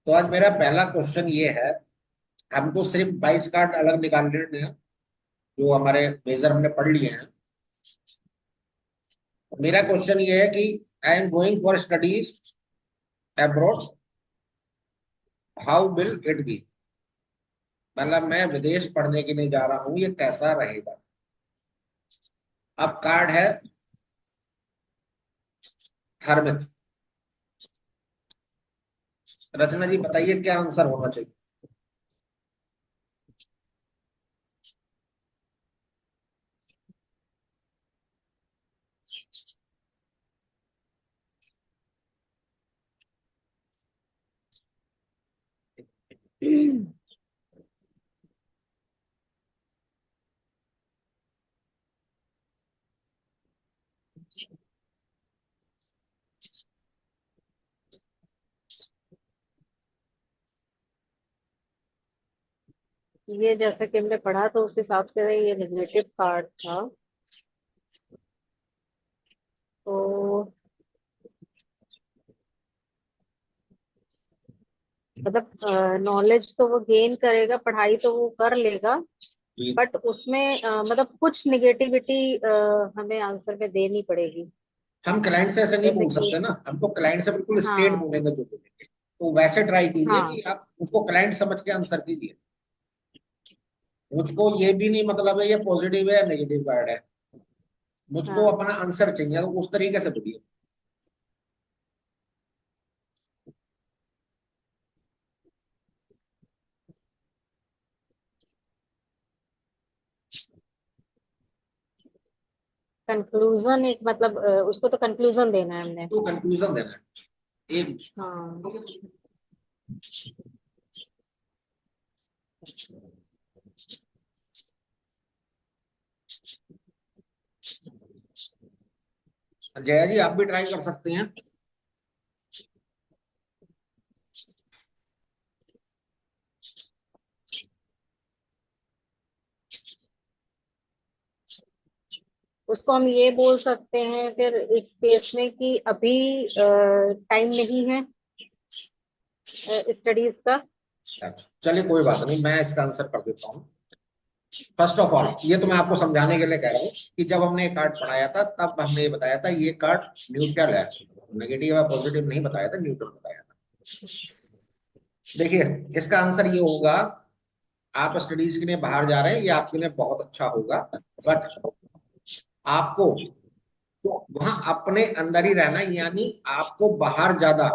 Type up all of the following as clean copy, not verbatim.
तो आज मेरा पहला क्वेश्चन ये है। हमको सिर्फ 22 कार्ड अलग निकालने हैं, जो हमारे मेजर हमने पढ़ लिए हैं। मेरा क्वेश्चन ये है कि I am going for studies abroad, how will it be. मतलब मैं विदेश पढ़ने के लिए जा रहा हूँ, ये कैसा रहेगा। अब कार्ड है हरमित। रचना जी बताइए क्या आंसर होना चाहिए। ये जैसा कि हमने पढ़ा तो उस हिसाब से ये नेगेटिव कार्ड था। तो मतलब नॉलेज तो वो गेन करेगा, पढ़ाई तो वो कर लेगा। जी। बट उसमें मतलब कुछ निगेटिविटी हमें आंसर में देनी पड़ेगी। हम क्लाइंट से ऐसे नहीं जैसे बोल कि सकते ना, हमको क्लाइंट से बिल्कुल स्ट्रेट हाँ, बोलेंगे जो बोलेंगे। तो वैसे ट्राई कीजिए हाँ, कि आप उसको क्लाइंट समझ के आंसर कीजिए। मुझको ये भी नहीं मतलब है ये पॉजिटिव है या नेगेटिव कार्ड है। मुझको हाँ। अपना आंसर चाहिए, तो उस तरीके से बोलिए। कंक्लूजन एक मतलब उसको तो कंक्लूजन देना है हमने। तो कंक्लूजन देना है एक। हाँ। जया जी आप भी ट्राई कर सकते हैं। उसको हम ये बोल सकते हैं फिर इस केस में कि अभी टाइम नहीं है स्टडीज का। अच्छा चलिए कोई बात नहीं, मैं इसका आंसर कर देता हूँ। फर्स्ट ऑफ ऑल ये तो मैं आपको समझाने के लिए कह रहा हूँ कि जब हमने ये कार्ड पढ़ाया था तब हमने ये बताया था ये कार्ड न्यूट्रल है। नेगेटिव या पॉजिटिव नहीं बताया था, न्यूट्रल बताया था। देखिए इसका आंसर ये होगा, आप स्टडीज के लिए बाहर जा रहे हैं, ये आपके लिए बहुत अच्छा होगा। बट आपको वहां अपने अंदर ही रहना है, यानी आपको बाहर ज्यादा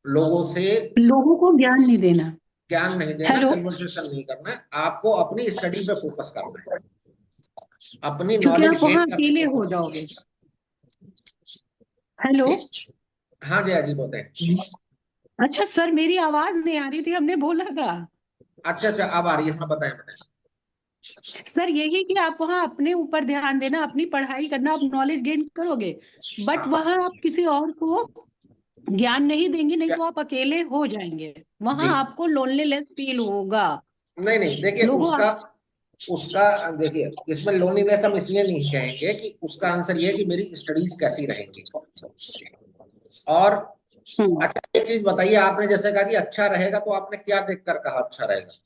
लोगों से लोगों को ज्ञान नहीं देना। ज्ञान नहीं देना, हेलो। कन्वर्सेशन नहीं करना है, आपको अपनी स्टडी पे फोकस करना है, अपनी क्योंकि नॉलेज आप गेन वहां करने अकेले पे हो फोकस जाओगे। हेलो। करना है। हाँ जया जी बोलते हैं। अच्छा सर, मेरी आवाज नहीं आ रही थी, हमने बोला था। अच्छा अच्छा अब आ रही है, हाँ बताएं बताएं। सर यही कि आप वहां अपने ऊपर ध्यान देना, अपनी पढ़ाई करना, आप नॉलेज गेन करोगे। बट हाँ वहां आप किसी और को ज्ञान नहीं देंगे, नहीं क्या। तो आप अकेले हो जाएंगे। जी। वहां आपको लोनलीनेस फील होगा। नहीं नहीं देखिए लोगों उसका आप। उसका देखिए इसमें लोनलीनेस हम इसलिए नहीं कहेंगे कि उसका आंसर ये है कि मेरी स्टडीज कैसी रहेंगी। और हम्म। अच्छा एक चीज बताइए, आपने जैसे कहा कि अच्छा रहेगा, तो आपने क्या देखकर कहा अच्छा रहेगा।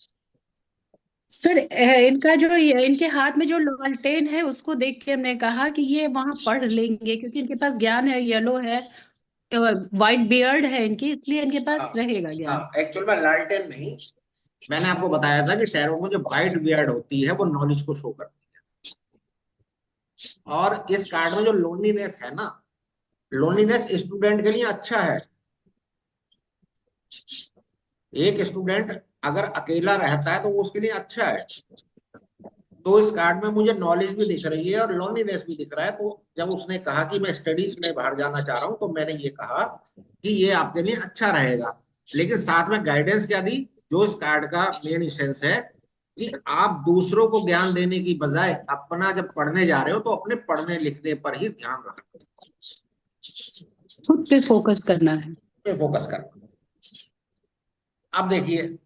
सर इनका जो इनके हाथ में जो लालटेन है उसको देख के हमने कहा कि ये वहां पढ़ लेंगे, क्योंकि इनके पास ज्ञान है, येलो है, वाइट बियर्ड है इनकी, इसलिए इनके हाँ पास रहेगा ज्ञान। हाँ एक्चुअल में लालटेन नहीं, मैंने आपको बताया था कि टैरो में जो वाइट बियर्ड होती है वो नॉलेज को शो करती है। और इस कार्ड में जो लोनलीनेस है ना, लोनलीनेस स्टूडेंट के लिए अच्छा है। एक स्टूडेंट अगर अकेला रहता है तो वो उसके लिए अच्छा है। तो इस कार्ड में मुझे नॉलेज भी दिख रही है और लोनलीनेस भी दिख रहा है। तो जब उसने कहा कि मैं स्टडीज के लिए बाहर जाना चाह रहा हूं, तो मैंने ये कहा कि ये आपके लिए अच्छा रहेगा। लेकिन साथ में गाइडेंस क्या दी, जो इस कार्ड का मेन इसेंस है कि आप दूसरों को ज्ञान देने की बजाय अपना जब पढ़ने जा रहे हो तो अपने पढ़ने लिखने पर ही ध्यान रखो, खुद पे फोकस करना है। फोकस करना। अब देखिए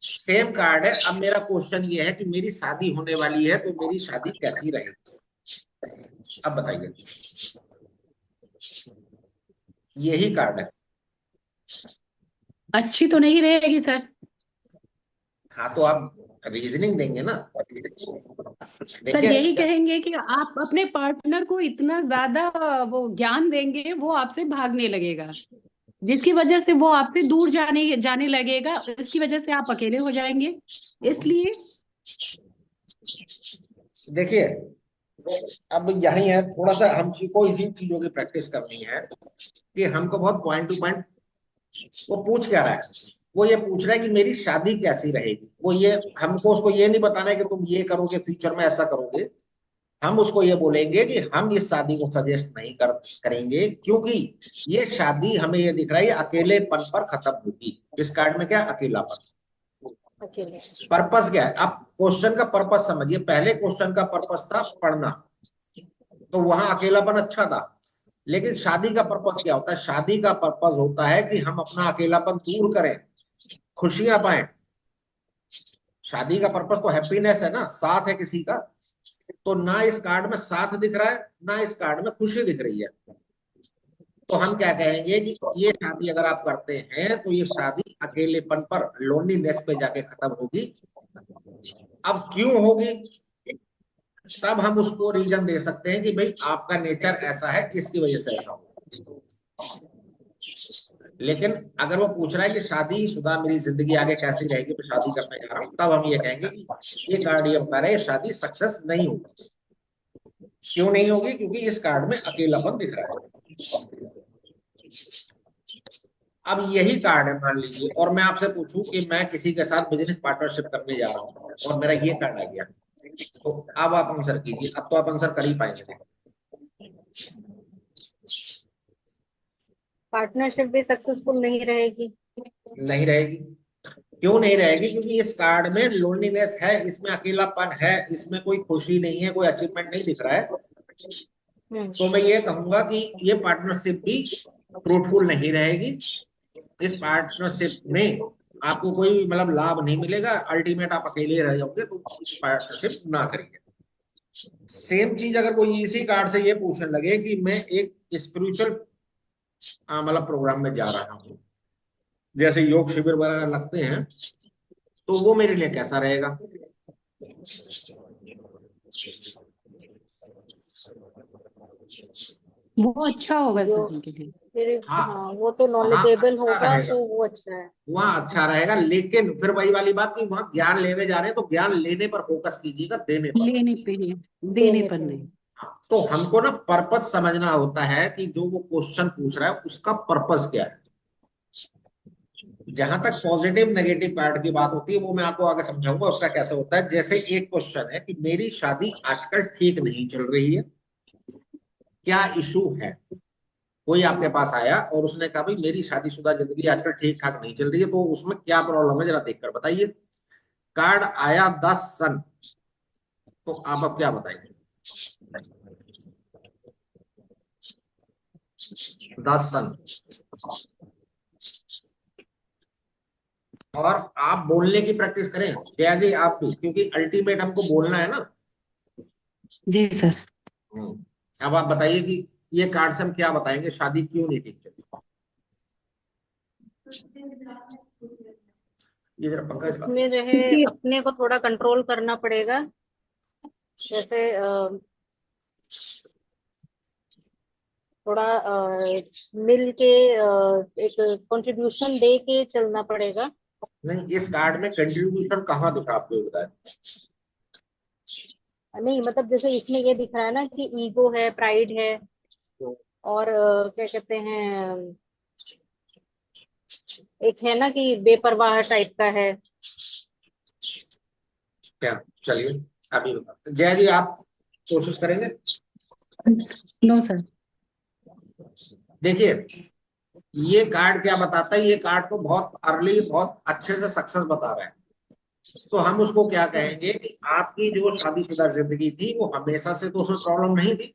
सेम कार्ड है। अब मेरा क्वेश्चन ये है कि मेरी शादी होने वाली है, तो मेरी शादी कैसी रहेगी। अब बताइए, यही कार्ड है। अच्छी तो नहीं रहेगी सर। हाँ तो आप रीजनिंग देंगे ना। सर देखिए यही कहेंगे कि आप अपने पार्टनर को इतना ज्यादा वो ज्ञान देंगे, वो आपसे भागने लगेगा, जिसकी वजह से वो आपसे दूर जाने जाने लगेगा, इसकी वजह से आप अकेले हो जाएंगे। इसलिए देखिए अब यही है, थोड़ा सा हम को इसी चीजों की प्रैक्टिस करनी है कि हमको बहुत पॉइंट टू पॉइंट वो पूछ क्या रहा है। वो ये पूछ रहा है कि मेरी शादी कैसी रहेगी। वो ये हमको उसको ये नहीं बताना है कि तुम ये करोगे फ्यूचर में ऐसा करोगे। हम उसको ये बोलेंगे कि हम इस शादी को सजेस्ट नहीं करेंगे, क्योंकि ये शादी हमें ये दिख रहा है ये अकेलेपन पर खत्म होगी। इस कार्ड में क्या अकेलापन। अकेले। पर्पस क्या है, आप क्वेश्चन का पर्पस समझिए। पहले क्वेश्चन का पर्पस था पढ़ना, तो वहां अकेलापन अच्छा था। लेकिन शादी का पर्पस क्या होता है, शादी का पर्पस होता है कि हम अपना अकेलापन दूर करें, खुशियां पाएं। शादी का पर्पस तो हैप्पीनेस है ना, साथ है किसी का। तो ना इस कार्ड में साथ दिख रहा है, ना इस कार्ड में खुशी दिख रही है। तो हम क्या कहेंगे कि ये शादी अगर आप करते हैं तो ये शादी अकेलेपन पर, लोनलीनेस पे जाके खत्म होगी। अब क्यों होगी, तब हम उसको रीजन दे सकते हैं कि भाई आपका नेचर ऐसा है, इसकी वजह से ऐसा होगा। लेकिन अगर वो पूछ रहा है कि शादीशुदा मेरी जिंदगी आगे कैसी रहेगी, मैं शादी करने जा रहा हूं, तब हम ये कहेंगे कि ये कार्ड ये बता रहे हैं शादी सक्सेस नहीं होगी। क्यों नहीं होगी, क्योंकि इस कार्ड में अकेलापन दिख रहा है। अब यही कार्ड है मान लीजिए, और मैं आपसे पूछूं कि मैं किसी के साथ बिजनेस पार्टनरशिप करने जा रहा हूं और मेरा ये कार्ड आ गया, तो अब आप आंसर कीजिए। अब तो आप आंसर कर ही पाएंगे, देखो। पार्टनरशिप भी सक्सेसफुल नहीं रहेगी। नहीं रहेगी। क्यों नहीं रहेगी, क्योंकि इस कार्ड में लोनलीनेस है, इसमें अकेलापन है, इसमें कोई खुशी नहीं है, कोई अचीवमेंट नहीं दिख रहा है। हम्म। तो मैं ये कहूंगा कि ये पार्टनरशिप भी फ्रूटफुल नहीं रहेगी। इस पार्टनरशिप में आपको कोई मतलब लाभ नहीं मिलेगा, अल्टीमेट आप अकेले रह जाओगे। तो पार्टनरशिप ना करिए। सेम चीज अगर कोई इसी कार्ड से ये पूछने लगे कि मैं एक स्पिरिचुअल मतलब प्रोग्राम में जा रहा हूँ, जैसे योग शिविर वगैरह लगते हैं, तो वो मेरे लिए कैसा रहेगा। वो अच्छा होगा जो सर उनके लिए। फिर हाँ, हाँ, वो तो वहां नॉलेजेबल अच्छा होगा रहेगा, तो वो अच्छा है। वहां अच्छा रहेगा। लेकिन फिर वही वाली बात कि वहां ज्ञान लेने जा रहे हैं, तो ज्ञान लेने पर फोकस कीजिएगा, देने पर। लेने पे नहीं, देने देने पर पे नहीं। नहीं। हाँ, तो हमको ना पर्पस समझना होता है कि जो वो क्वेश्चन पूछ रहा है उसका पर्पस क्या है। जहां तक पॉजिटिव नेगेटिव पार्ट की बात होती है वो मैं आपको आगे समझाऊंगा उसका कैसे होता है। जैसे एक क्वेश्चन है कि मेरी शादी आजकल ठीक नहीं चल रही है, क्या इशू है। कोई आपके पास आया और उसने कहा भाई मेरी शादीशुदा जिंदगी आजकल ठीक ठाक नहीं चल रही है, तो उसमें क्या प्रॉब्लम है जरा देखकर बताइए। कार्ड आया 10 सन, तो आप अब क्या बताएंगे। 10 सन। और आप बोलने की प्रैक्टिस करें जया जी आप भी, क्योंकि अल्टीमेट हमको बोलना है ना। जी सर। अब आप बताइए कि ये कार्ड से हम क्या बताएंगे, शादी क्यों नहीं ठीक चली। ये जरा पंखा चला दो। इसमें जो है क्योंकि अपने को थोड़ा कंट्रोल करना पड़ेगा। जैसे थोड़ा मिल के एक कंट्रीब्यूशन दे के चलना पड़ेगा। नहीं, इस कार्ड में कंट्रीब्यूशन कहाँ दिखा आपको ये बताया। नहीं मतलब जैसे इसमें ये दिख रहा है ना कि ईगो है, प्राइड है, और क्या कहते हैं, एक है ना कि बेपरवाह टाइप का है। क्या, चलिए अभी बताते जया जी, आप कोशिश करेंगे। No sir. देखिए ये कार्ड क्या बताता है, ये कार्ड तो बहुत अर्ली बहुत अच्छे से सक्सेस बता रहा है। तो हम उसको क्या कहेंगे कि आपकी जो शादीशुदा जिंदगी थी वो हमेशा से तो उसमें प्रॉब्लम नहीं थी।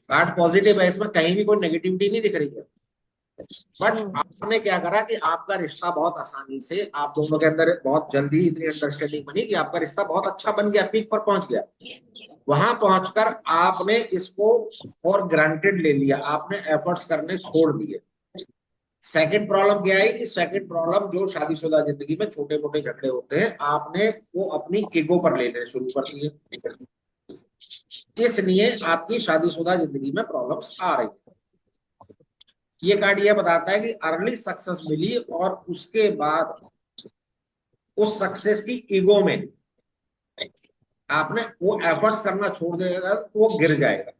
कार्ड पॉजिटिव है, इसमें कहीं भी कोई नेगेटिविटी नहीं दिख रही है। बट हम्म। आपने क्या करा कि आपका रिश्ता बहुत आसानी से आप दोनों के अंदर बहुत जल्दी इतनी अंडरस्टैंडिंग बनी कि आपका रिश्ता बहुत अच्छा बन गया, पीक पर पहुंच गया। वहां पहुंचकर आपने इसको और ग्रांटेड ले लिया, आपने एफर्ट्स करने छोड़ दिए। सेकंड प्रॉब्लम क्या है कि सेकंड प्रॉब्लम जो शादीशुदा जिंदगी में छोटे मोटे झगड़े होते हैं, आपने वो अपनी ईगो पर लेने शुरू कर दिए, इसलिए आपकी शादीशुदा जिंदगी में प्रॉब्लम्स आ रही है। ये कार्ड ये बताता है कि अर्ली सक्सेस मिली और उसके बाद उस सक्सेस की ईगो में आपने वो एफर्ट्स करना छोड़ देगा तो वो गिर जाएगा।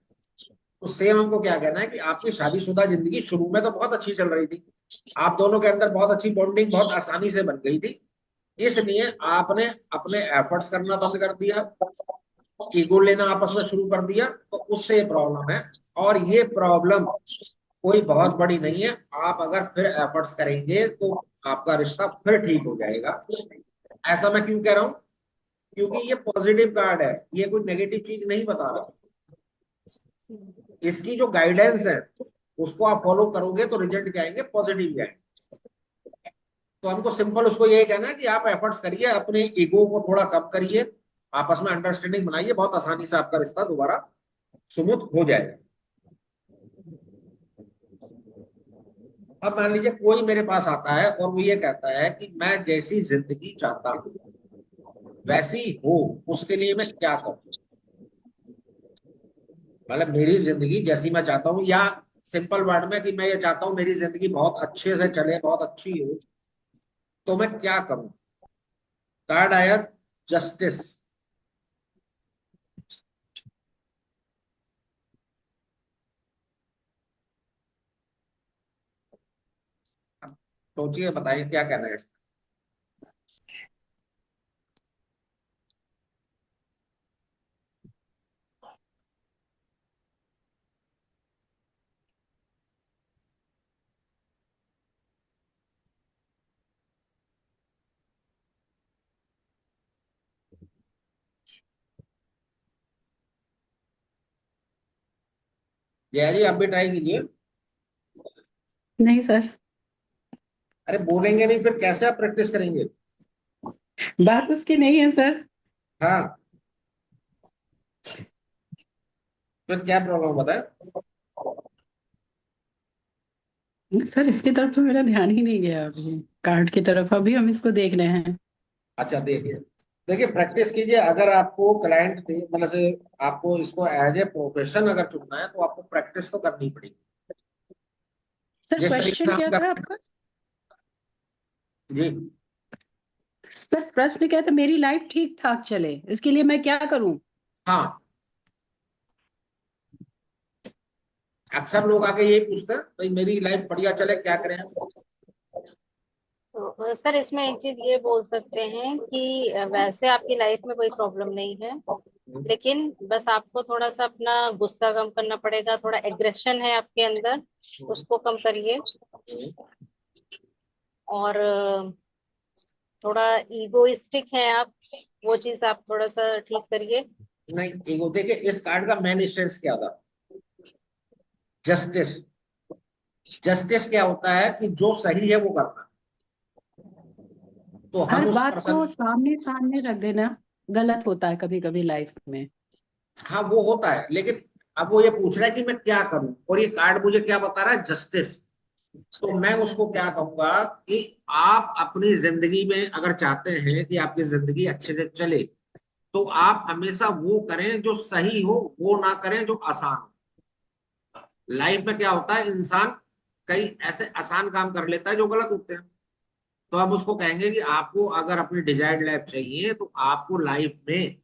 तो सेम हमको क्या कहना है कि आपकी शादीशुदा जिंदगी शुरू में तो बहुत अच्छी चल रही थी, आप दोनों के अंदर बहुत अच्छी बॉन्डिंग बहुत आसानी से बन गई थी, इसलिए आपने अपने एफर्ट्स करना बंद कर दिया, ईगो लेना आपस में शुरू कर दिया, तो उससे ये प्रॉब्लम है। और ये प्रॉब्लम कोई बहुत बड़ी नहीं है, आप अगर फिर एफर्ट्स करेंगे तो आपका रिश्ता फिर ठीक हो जाएगा। ऐसा मैं क्यों कह रहा हूं? क्योंकि ये पॉजिटिव कार्ड है, ये कोई नेगेटिव चीज नहीं बता रहा। इसकी जो गाइडेंस है उसको आप फॉलो करोगे तो रिजल्ट क्या आएंगे? पॉजिटिव आएंगे। तो हमको सिंपल उसको यही कहना है कि आप एफर्ट्स करिए, अपने ईगो को थोड़ा कम करिए, आपस में अंडरस्टैंडिंग बनाइए, बहुत आसानी से आपका रिश्ता दोबारा स्मूथ हो जाएगा। अब मान लीजिए कोई मेरे पास आता है और वो ये कहता है कि मैं जैसी जिंदगी चाहता हूं वैसी हो, उसके लिए मैं क्या करूं? मतलब मेरी जिंदगी जैसी मैं चाहता हूँ, या सिंपल वर्ड में कि मैं ये चाहता हूँ मेरी जिंदगी बहुत अच्छे से चले, बहुत अच्छी हो, तो मैं क्या करूं? कार्ड आया जस्टिस। सोचिए, बताइए क्या कहना है इसका। जया जी आप भी ट्राई कीजिए। नहीं सर, अरे बोलेंगे नहीं फिर कैसे आप प्रैक्टिस करेंगे? बात उसकी नहीं है सर। हाँ, फिर क्या प्रॉब्लम बताए? सर इसकी तरफ तो मेरा ध्यान ही नहीं गया अभी, कार्ड की तरफ अभी हम इसको देख रहे हैं। अच्छा देखिए, देखिए प्रैक्टिस कीजिए। अगर आपको क्लाइंट थे मतलब से आपको इसको एज ए प्रोफेशन अगर चुनना है तो आपको प्रैक्टिस तो करनी पड़ेगी। सर जिस तरीके क्वेश्चन से क्या हम था करते आपका? हैं जी। सर प्रश्न क्या था? मेरी लाइफ ठीक ठाक चले इसके लिए मैं क्या करूं? हाँ, अक्सर लोग आके यही पूछते हैं भाई मेरी लाइफ बढ़िया चले क्या करें। तो सर इसमें एक चीज ये बोल सकते हैं कि वैसे आपकी लाइफ में कोई प्रॉब्लम नहीं है, लेकिन बस आपको थोड़ा सा अपना गुस्सा कम करना पड़ेगा, थोड़ा एग्रेशन है आपके अंदर, उसको कम करिए। और थोड़ा ईगोइस्टिक है आप, वो चीज आप थोड़ा सा ठीक करिए। नहीं, ईगो देखिए इस कार्ड का मेन स्ट्रेंथ क्या था? जस्टिस। जस्टिस क्या होता है कि जो सही है वो करना। तो हर हम उस बात पर्सन, को सामने सामने रख देना गलत होता है कभी कभी लाइफ में। हाँ वो होता है, लेकिन अब वो ये पूछ रहा है कि मैं क्या करूं, और ये कार्ड मुझे क्या बता रहा है? जस्टिस। तो मैं उसको क्या कहूंगा कि आप अपनी जिंदगी में अगर चाहते हैं कि आपकी जिंदगी अच्छे से चले, तो आप हमेशा वो करें जो सही हो, वो ना करें जो आसान हो। लाइफ में क्या होता है, इंसान कई ऐसे आसान काम कर लेता है जो गलत होते हैं। तो हम उसको कहेंगे कि आपको अगर अपनी डिजायर्ड लाइफ चाहिए तो आपको लाइफ में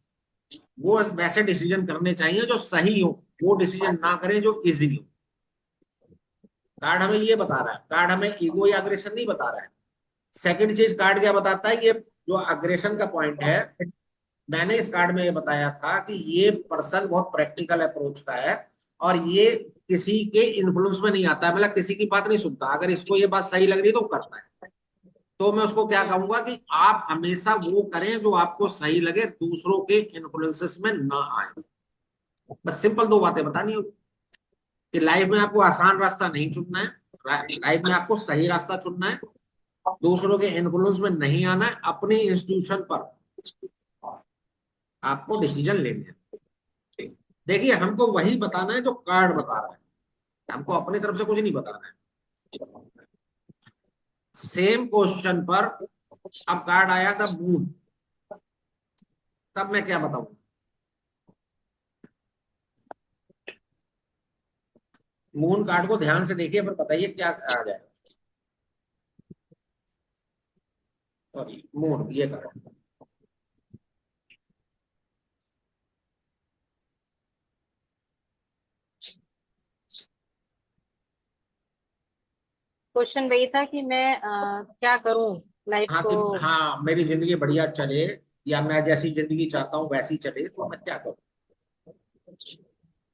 वो वैसे डिसीजन करने चाहिए जो सही हो, वो डिसीजन ना करें जो इजी हो। कार्ड हमें ये बता रहा है, कार्ड हमें ईगो या अग्रेशन नहीं बता रहा है। सेकंड चीज कार्ड क्या बताता है? ये जो अग्रेशन का पॉइंट है, मैंने इस कार्ड में ये बताया था कि ये पर्सन बहुत प्रैक्टिकल अप्रोच का है, और ये किसी के इन्फ्लुएंस में नहीं आता है, मतलब किसी की बात नहीं सुनता। अगर इसको ये बात सही लग रही है तो वो करता है। तो मैं उसको क्या हम्म। कहूंगा कि आप हमेशा वो करें जो आपको सही लगे, दूसरों के इन्फ्लुएंसेस में ना आए। बस सिंपल दो बातें बतानी होगी कि लाइफ में आपको आसान रास्ता नहीं चुनना है, लाइफ में आपको सही रास्ता चुनना है, दूसरों के इन्फ्लुएंस में नहीं आना है, अपनी इंस्टीट्यूशन पर आपको डिसीजन लेने हैं। देखिए हमको वही बताना है जो कार्ड बता रहा है, हमको अपनी तरफ से कुछ नहीं बताना है। सेम क्वेश्चन पर अब कार्ड आया था मून, तब मैं क्या बताऊं? मून कार्ड को ध्यान से देखिए, पर बताइए क्या आ जाएगा। सॉरी, मून ये कार्ड। क्वेश्चन वही था कि मैं क्या करूं लाइफ हाँ को। कि हाँ मेरी जिंदगी बढ़िया चले, या मैं जैसी जिंदगी चाहता हूँ वैसी चले, तो मैं क्या करूँ?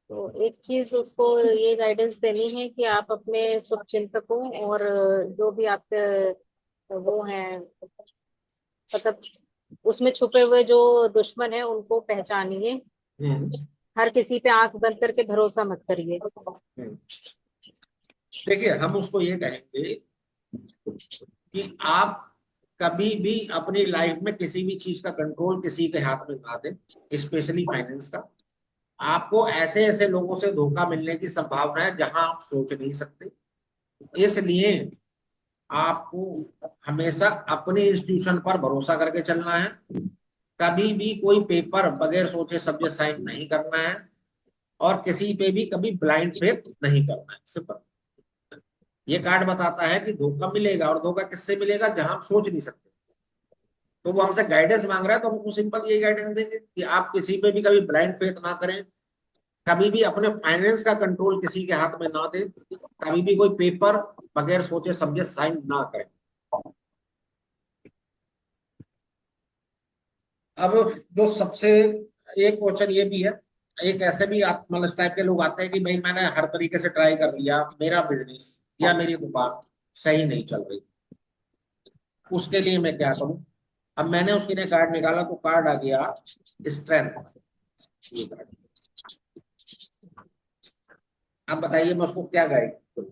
तो एक चीज उसको ये गाइडेंस देनी है कि आप अपने शुभचिंतकों और जो भी आपके वो हैं, मतलब उसमें छुपे हुए जो दुश्मन है उनको पहचानिए। हम्म। हर किसी पे आंख बंद करके भरोसा मत करिए। हम्म। देखिए, हम उसको ये कहेंगे कि आप कभी भी अपनी लाइफ में किसी भी चीज का कंट्रोल किसी के हाथ में ना दें, स्पेशली फाइनेंस का। आपको ऐसे ऐसे लोगों से धोखा मिलने की संभावना है जहां आप सोच नहीं सकते। इसलिए आपको हमेशा अपने इंस्टीट्यूशन पर भरोसा करके चलना है। कभी भी कोई पेपर बगैर सोचे समझे साइन नहीं करना है, और किसी पे भी कभी ब्लाइंड फेथ नहीं करना है। सिंपल। ये कार्ड बताता है कि धोखा मिलेगा, और धोखा किससे मिलेगा? जहां आप सोच नहीं सकते। तो वो हमसे गाइडेंस मांग रहा है, तो हम उसको सिंपल ये गाइडेंस देंगे कि आप किसी पे भी कभी ब्लाइंड फेथ ना करें, कभी भी अपने फाइनेंस का कंट्रोल किसी के हाथ में ना दें, कभी भी कोई पेपर बगैर सोचे समझे साइन ना करें। अब जो सबसे एक क्वेश्चन ये भी है, एक ऐसे भी मतलब इस टाइप के लोग आते हैं कि भाई मैंने हर तरीके से ट्राई कर लिया, मेरा बिजनेस या मेरी दुकान सही नहीं चल रही, उसके लिए मैं क्या करूं? अब मैंने उसके लिए कार्ड निकाला, तो कार्ड आ गया स्ट्रेंथ। ये कार्ड, अब बताइए मैं उसको क्या गाइड करूं?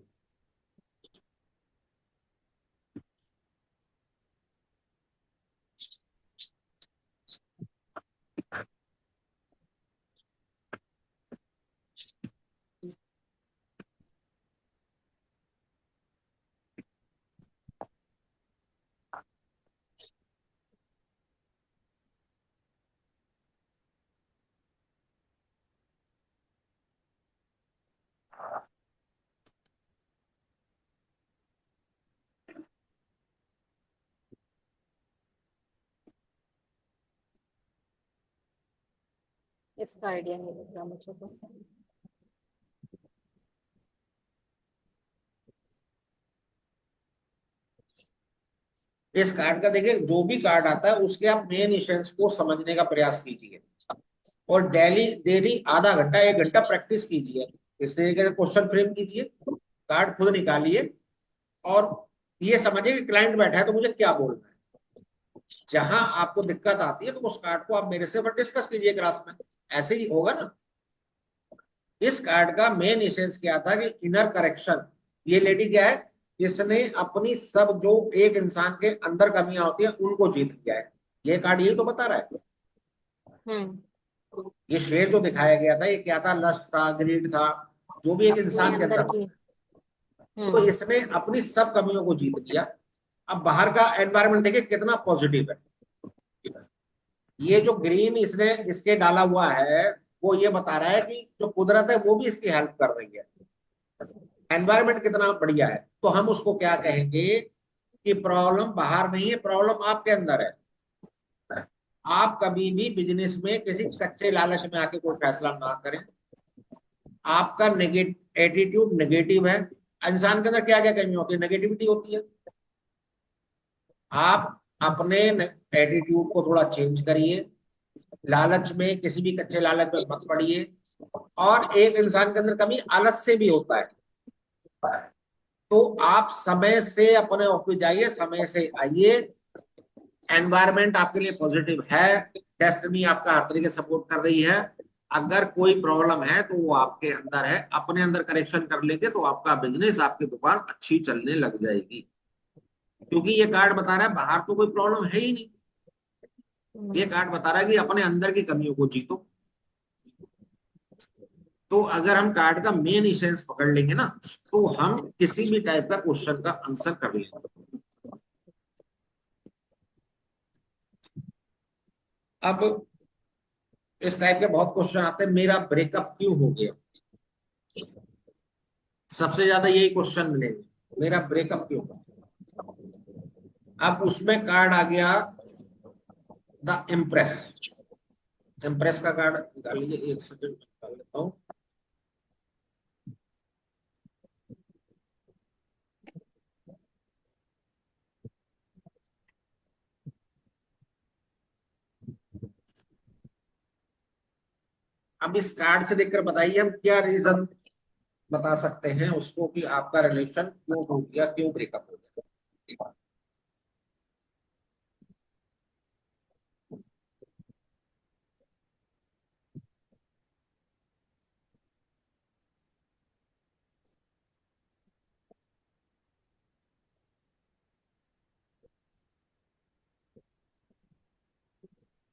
इसका आइडिया नहीं लग रहा मुझे तो। इस कार्ड का देखिए, जो भी कार्ड आता है उसके आप मेन इसेंस को समझने का प्रयास कीजिए, और डेली डेली आधा घंटा 1 घंटा प्रैक्टिस कीजिए। इस तरीके से क्वेश्चन फ्रेम कीजिए, कार्ड खुद निकालिए, और ये समझिए कि क्लाइंट बैठा है तो मुझे क्या बोलना है। जहां आपको दिक्कत आती है तो उस कार्ड को आप मेरे से डिस्कस कीजिए क्लास में। ऐसे ही होगा ना। इस कार्ड का मेन इसेंस क्या था कि इनर करेक्शन। ये लेडी क्या है? इसने अपनी सब जो एक इंसान के अंदर कमियां होती हैं उनको जीत लिया है। ये कार्ड यही तो बता रहा है। हम्म। ये शेर जो दिखाया गया था, ये क्या था? लस्ट था, ग्रीड था, जो भी एक अपने इंसान के अंदर अंदर की। होता है। तो हम्म। इसने अपनी सब कमियों को जीत लिया। अब बाहर का एनवायरनमेंट देखिए कितना पॉजिटिव है। ये जो ग्रीन इसने इसके डाला हुआ है, वो ये बता रहा है कि जो कुदरत है वो भी इसकी हेल्प कर रही है। एनवायरनमेंट कितना बढ़िया है। तो हम उसको क्या कहेंगे कि प्रॉब्लम बाहर नहीं है, प्रॉब्लम आपके अंदर है। आप कभी भी बिजनेस में किसी कच्चे लालच में आके कोई फैसला ना करें। आपका नेगेटिव एटीट्यूड नेगेटिव है। इंसान के अंदर क्या क्या कमी होती है? नेगेटिविटी होती है। आप अपने एटीट्यूड को थोड़ा चेंज करिए। लालच में, किसी भी कच्चे लालच में मत पड़िए। और एक इंसान के अंदर कभी आलस से भी होता है। तो आप समय से अपने ऑफिस जाइए, समय से आइए। एनवायरनमेंट आपके लिए पॉजिटिव है। डेस्टिनी आपका हर तरीके से सपोर्ट कर रही है। अगर कोई प्रॉब्लम है तो वो आपके अंदर है। अपने अंदर करेक्शन कर लेंगे तो आपका बिजनेस, आपकी दुकान अच्छी चलने लग जाएगी। क्योंकि ये कार्ड बता रहा है बाहर तो कोई प्रॉब्लम है ही नहीं। ये कार्ड बता रहा है कि अपने अंदर की कमियों को जीतो। तो अगर हम कार्ड का मेन इसेंस पकड़ लेंगे ना, तो हम किसी भी टाइप का क्वेश्चन का आंसर कर लेंगे। अब इस टाइप के बहुत क्वेश्चन आते हैं, मेरा ब्रेकअप क्यों हो गया, सबसे ज्यादा यही क्वेश्चन मिलेंगे, मेरा ब्रेकअप क्यों हो गया। अब उसमें कार्ड आ गया द इम्प्रेस। इम्प्रेस का कार्ड निकाल लीजिए, एक सेकंड निकाल लेता हूँ। अब इस कार्ड से देखकर बताइए हम क्या रीजन बता सकते हैं उसको कि आपका रिलेशन क्यों टूट गया, क्यों ब्रेकअप हो गया।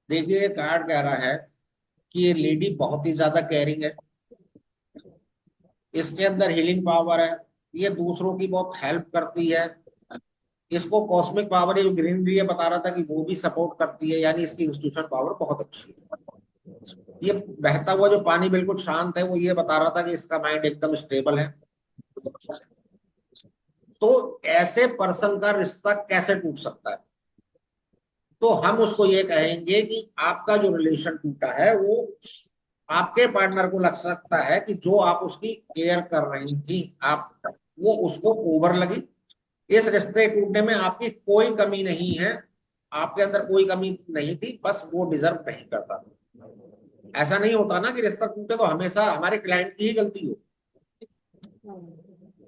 देखिए कार्ड कह रहा है कि ये लेडी बहुत ही ज्यादा केयरिंग है, इसके अंदर हीलिंग पावर है, ये दूसरों की बहुत हेल्प करती है, इसको कॉस्मिक पावर, ये ग्रीनरी ये बता रहा था कि वो भी सपोर्ट करती है, यानी इसकी इंस्टीट्यूशन पावर बहुत अच्छी है। ये बहता हुआ जो पानी बिल्कुल शांत है, वो ये बता रहा था कि इसका माइंड एकदम स्टेबल है। तो ऐसे पर्सन का रिश्ता कैसे टूट सकता है, तो हम उसको ये कहेंगे कि आपका जो रिलेशन टूटा है वो आपके पार्टनर को लग सकता है कि जो आप उसकी केयर कर रही थी, आप वो उसको ओवर लगी। इस रिश्ते टूटने में आपकी कोई कमी नहीं है, आपके अंदर कोई कमी नहीं थी, बस वो डिजर्व नहीं करता। ऐसा नहीं होता ना कि रिश्ता टूटे तो हमेशा हमारे क्लाइंट की ही गलती हो।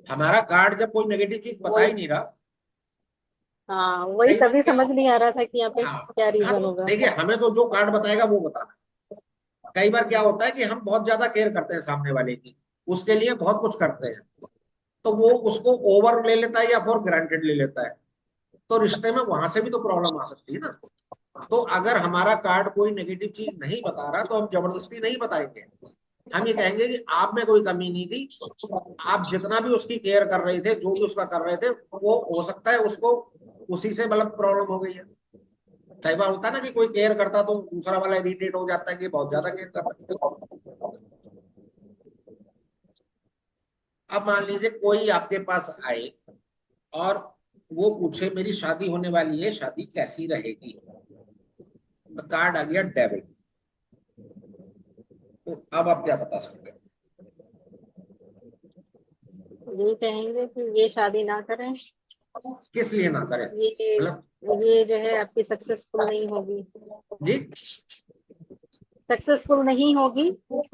हमारा कार्ड जब कोई नेगेटिव चीज बता वही, ही नहीं रहा, हाँ वही कई बार तभी क्या समझ नहीं आ रहा था कि यहाँ पे हाँ क्या हाँ, रीजन तो होगा। देखिए हमें तो जो कार्ड बताएगा वो बताना। कई बार क्या होता है कि हम बहुत ज्यादा केयर करते हैं सामने वाले की, उसके लिए बहुत कुछ करते हैं, तो वो उसको ओवर ले लेता है या फॉर ग्रांटेड ले लेता है, तो रिश्ते में वहां से भी तो प्रॉब्लम आ सकती है ना। तो अगर हमारा कार्ड कोई नेगेटिव चीज नहीं बता रहा तो हम जबरदस्ती नहीं बताएंगे, हम ये कहेंगे कि आप में कोई कमी नहीं थी, आप जितना भी उसकी केयर कर रहे थे, जो भी उसका कर रहे थे, वो हो सकता है उसको उसी से मतलब प्रॉब्लम हो गई है। कई बार होता है ना कि कोई केयर करता तो दूसरा वाला इरिटेट हो जाता है कि बहुत ज्यादा केयर कर रहा है। अब मान लीजिए कोई आपके पास आए और वो पूछे मेरी शादी होने वाली है, शादी कैसी रहेगी, तो कार्ड आ गया डेविल। तो अब आप क्या बता सकते हैं। ये कहेंगे कि ये शादी ना करें, किस लिए ना करें, ये मतलब ये जो है आपकी सक्सेसफुल नहीं होगी, जी। सक्सेसफुल नहीं होगी।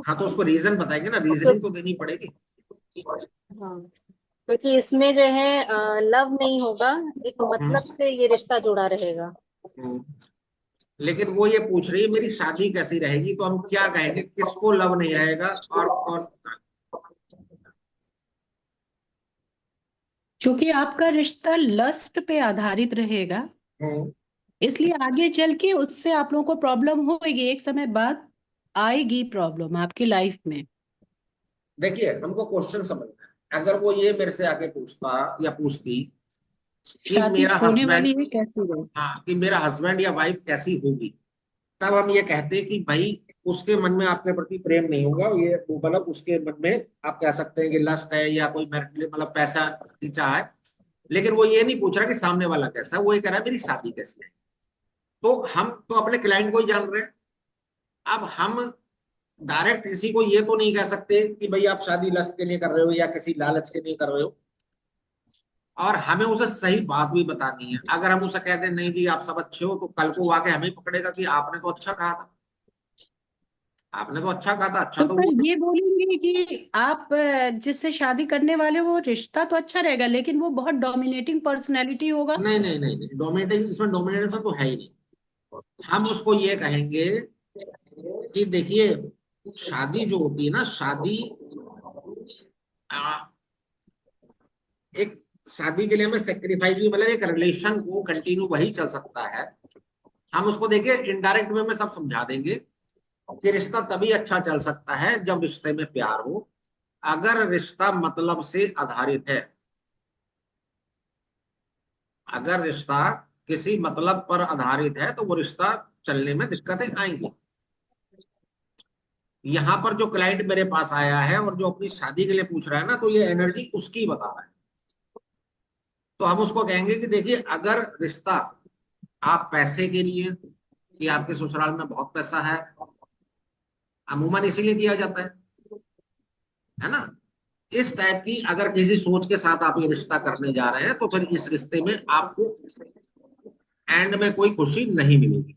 हाँ तो उसको रीजन बताएंगे ना, तो रीजनिंग तो देनी पड़ेगी। हाँ, क्योंकि इसमें जो है लव नहीं होगा, एक हम्म मतलब से ये रिश्ता जुड़ा रहेगा। हम्म। लेकिन वो ये पूछ रही है मेरी शादी कैसी रहेगी, तो हम क्या कहेंगे, किसको लव नहीं रहेगा और कौन। क्योंकि आपका रिश्ता लस्ट पे आधारित रहेगा, हम्म। इसलिए आगे चल के उससे आप लोगों को प्रॉब्लम होगी, एक समय बाद आएगी प्रॉब्लम आपकी लाइफ में। देखिए हमको क्वेश्चन समझना है, अगर वो ये मेरे से आके पूछता या पूछती कि शादी मेरा होने हस्बैंड, वाली है कैसी है। हाँ कि मेरा हस्बैंड या वाइफ कैसी होगी, तब हम ये कहते हैं कि भाई उसके मन में आपके प्रति प्रेम नहीं होगा, ये वो मतलब उसके मन में आप कह सकते हैं कि लस्ट है या कोई मतलब पैसा की चाह है। लेकिन वो ये नहीं पूछ रहा कि सामने वाला कैसा है, वो ये कह रहा है मेरी शादी कैसी है। तो हम तो अपने क्लाइंट को ही जान रहे हैं। अब हम डायरेक्ट किसी को ये तो नहीं कह सकते कि भाई आप शादी लस्ट के लिए कर रहे हो या किसी लालच के लिए कर रहे हो, और हमें उसे सही बात भी बतानी है। अगर हम उसे कहते हैं नहीं जी आप सब अच्छे हो, तो कल को वो आके हमें पकड़ेगा कि आपने तो अच्छा कहा था, आपने तो अच्छा कहा था, अच्छा तो तो सर वो ये बोलेंगे कि आप जिससे शादी करने वाले वो रिश्ता तो अच्छा रहेगा, लेकिन वो बहुत डोमिनेटिंग पर्सनैलिटी होगा। नहीं नहीं नहीं नहीं, डोमिनेटिंग, इसमें डोमिनेशन तो है ही नहीं। हम उसको ये कहेंगे कि देखिए शादी जो होती है ना, शादी आ, एक शादी के लिए हमें सेक्रीफाइस भी, मतलब एक रिलेशन को कंटिन्यू वही चल सकता है। हम उसको देखिए इनडायरेक्ट वे में सब समझा देंगे कि रिश्ता तभी अच्छा चल सकता है जब रिश्ते में प्यार हो। अगर रिश्ता मतलब से आधारित है, अगर रिश्ता किसी मतलब पर आधारित है तो वो रिश्ता चलने में दिक्कतें आएंगी। यहाँ पर जो क्लाइंट मेरे पास आया है और जो अपनी शादी के लिए पूछ रहा है ना, तो ये एनर्जी उसकी बता रहा है। तो हम उसको कहेंगे कि देखिए, अगर रिश्ता आप पैसे के लिए, कि आपके ससुराल में बहुत पैसा है, अमूमन इसीलिए किया जाता है ना, इस टाइप की अगर किसी सोच के साथ आप ये रिश्ता करने जा रहे हैं, तो फिर इस रिश्ते में आपको एंड में कोई खुशी नहीं मिलेगी।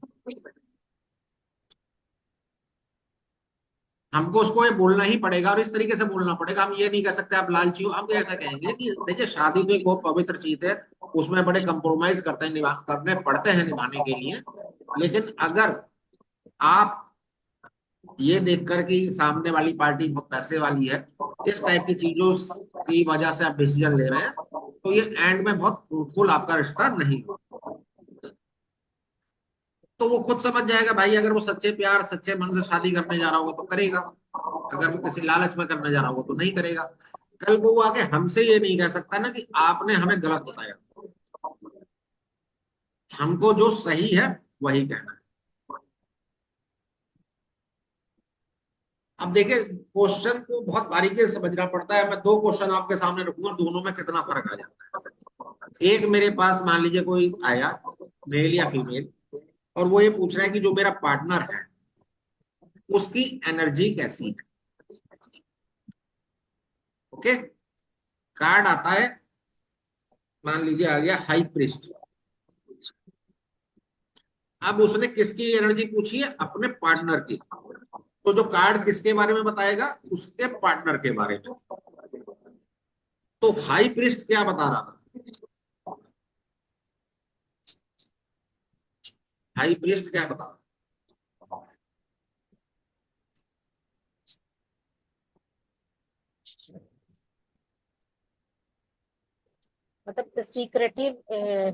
हमको उसको ये बोलना ही पड़ेगा, और इस तरीके से बोलना पड़ेगा। हम ये नहीं कह सकते आप लालची हो। हम ऐसा कहेंगे कि देखिए, शादी तो एक बहुत पवित्र चीज है, उसमें बड़े कंप्रोमाइज करते हैं, करने पड़ते हैं निभाने के लिए। लेकिन अगर आप ये देखकर कि सामने वाली पार्टी बहुत पैसे वाली है, इस टाइप की चीजों की वजह से आप डिसीजन ले रहे हैं, तो ये एंड में बहुत फ्रूटफुल आपका रिश्ता नहीं हो। तो वो खुद समझ जाएगा भाई, अगर वो सच्चे प्यार सच्चे मन से शादी करने जा रहा होगा तो करेगा, अगर वो किसी लालच में करने जा रहा होगा तो नहीं करेगा। कल को वो आके हमसे ये नहीं कह सकता ना कि आपने हमें गलत बताया। हमको जो सही है वही कहना है। अब देखिए, क्वेश्चन को बहुत बारीकी से समझना पड़ता है। मैं दो क्वेश्चन आपके सामने रखूंगा, दोनों में कितना फर्क आ जाता है। एक मेरे पास मान लीजिए कोई आया, मेल या फीमेल, और वो ये पूछ रहा है कि जो मेरा पार्टनर है उसकी एनर्जी कैसी है। ओके, कार्ड आता है, मान लीजिए आ गया हाई प्रिस्ट। अब उसने किसकी एनर्जी पूछी है? अपने पार्टनर की। तो जो कार्ड किसके बारे में बताएगा? उसके पार्टनर के बारे में। तो हाई प्रिस्ट क्या बता रहा था? हाई प्रिस्ट क्या बता रहा? मतलब सीक्रेटिव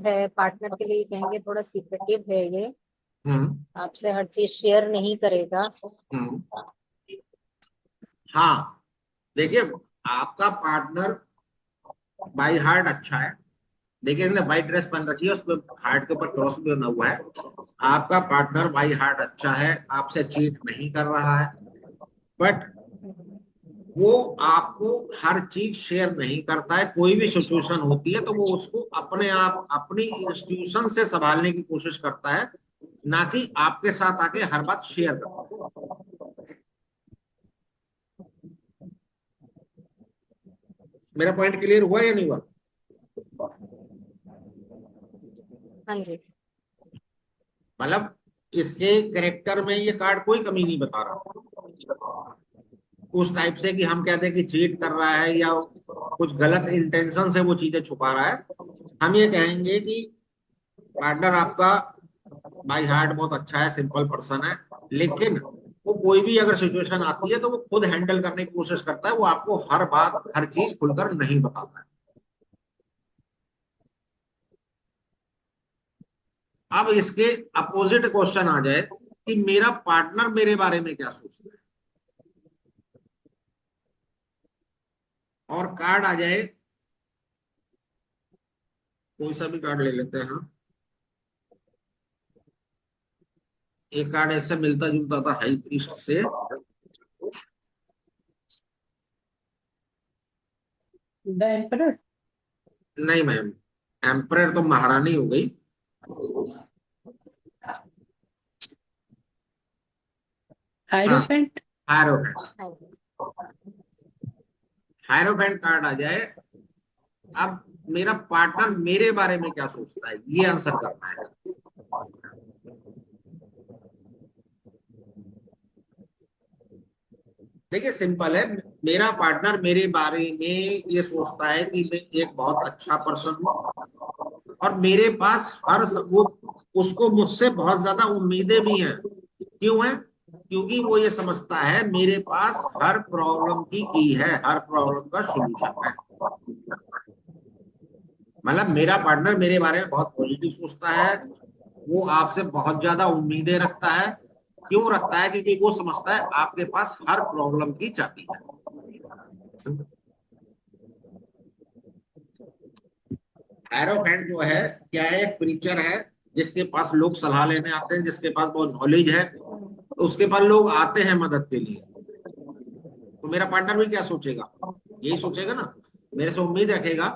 है, पार्टनर के लिए कहेंगे थोड़ा सीक्रेटिव है ये, हम्म। आपसे हर चीज शेयर नहीं करेगा। हम्म। हाँ, देखिए, आपका पार्टनर बाई हार्ट अच्छा है। देखिए, इसने व्हाइट ड्रेस पहन रखी है, उस पर हार्ट के ऊपर क्रॉस भी बना हुआ है। आपका पार्टनर बाई हार्ट अच्छा है, आपसे चीट नहीं कर रहा है। बट वो आपको हर चीज शेयर नहीं करता है। कोई भी सिचुएशन होती है तो वो उसको अपने आप अपनी इंस्टीट्यूशन से संभालने की कोशिश करता है, ना कि आपके साथ आके हर बात शेयर करता है। मेरा पॉइंट क्लियर हुआ या नहीं हुआ? हाँ जी। मतलब इसके करेक्टर में ये कार्ड कोई कमी नहीं बता रहा उस टाइप से कि हम कहते हैं कि चीट कर रहा है या कुछ गलत इंटेंशन से वो चीजें छुपा रहा है। हम ये कहेंगे कि पार्टनर आपका बाई हार्ट बहुत अच्छा है, सिंपल पर्सन है, लेकिन वो कोई भी अगर सिचुएशन आती है तो वो खुद हैंडल करने की कोशिश करता है। वो आपको हर बात हर चीज खुलकर नहीं बताता है। अब इसके अपोजिट क्वेश्चन आ जाए कि मेरा पार्टनर मेरे बारे में क्या सोचता है, और कार्ड आ जाए, कोई सा भी कार्ड ले लेते हैं हम। एक कार्ड ऐसे मिलता जुलता था हाई प्रीस्ट से। The emperor. नहीं मैम, एम्परर तो महारानी हो गई। हाँ, हायरोफेंट। हायरोफेंट। हाँ जी। हायरोफेंट कार्ड आ जाए। अब मेरा पार्टनर मेरे बारे में क्या सोचता है, ये आंसर करना है। देखिए, सिंपल है। मेरा पार्टनर मेरे बारे में ये सोचता है कि मैं एक बहुत अच्छा पर्सन हूँ, और मेरे पास वो उसको मुझसे बहुत ज्यादा उम्मीदें भी हैं। क्यों है? क्योंकि वो ये समझता है मेरे पास हर प्रॉब्लम की है, हर प्रॉब्लम का सोल्यूशन है। मतलब मेरा पार्टनर मेरे बारे में बहुत पॉजिटिव सोचता है। वो आपसे बहुत ज्यादा उम्मीदें रखता है। क्यों रखता है? क्योंकि वो समझता है आपके पास हर प्रॉब्लम की चाबी है। एरोफेंट जो है क्या है? एक प्रीचर है, जिसके पास लोग सलाह लेने आते हैं, जिसके पास बहुत नॉलेज है, तो उसके पास लोग आते हैं मदद के लिए। तो मेरा पार्टनर भी क्या सोचेगा, यही सोचेगा ना, मेरे से उम्मीद रखेगा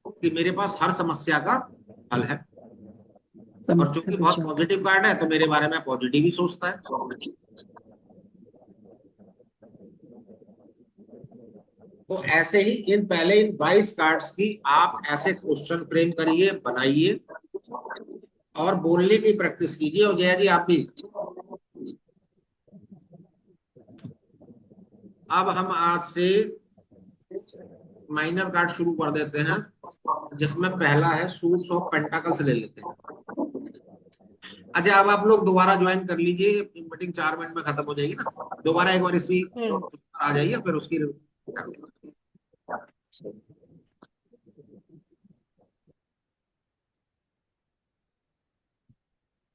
कि मेरे पास हर समस्या का हल है। और चूंकि बहुत पॉजिटिव कार्ड है तो मेरे बारे में पॉजिटिव ही सोचता है। तो ऐसे ही इन 22 कार्ड्स की आप ऐसे क्वेश्चन फ्रेम करिए, बनाइए और बोलने की प्रैक्टिस कीजिए। और जया जी आप भी। अब हम आज से माइनर कार्ड शुरू कर देते हैं, जिसमें पहला है सूट्स ऑफ पेंटाकल्स ले लेते हैं। अच्छा, अब आप लोग दोबारा ज्वाइन कर लीजिए, मीटिंग 4 मिनट में खत्म हो जाएगी ना। दोबारा एक बार इसी आ जाइए, फिर उसकी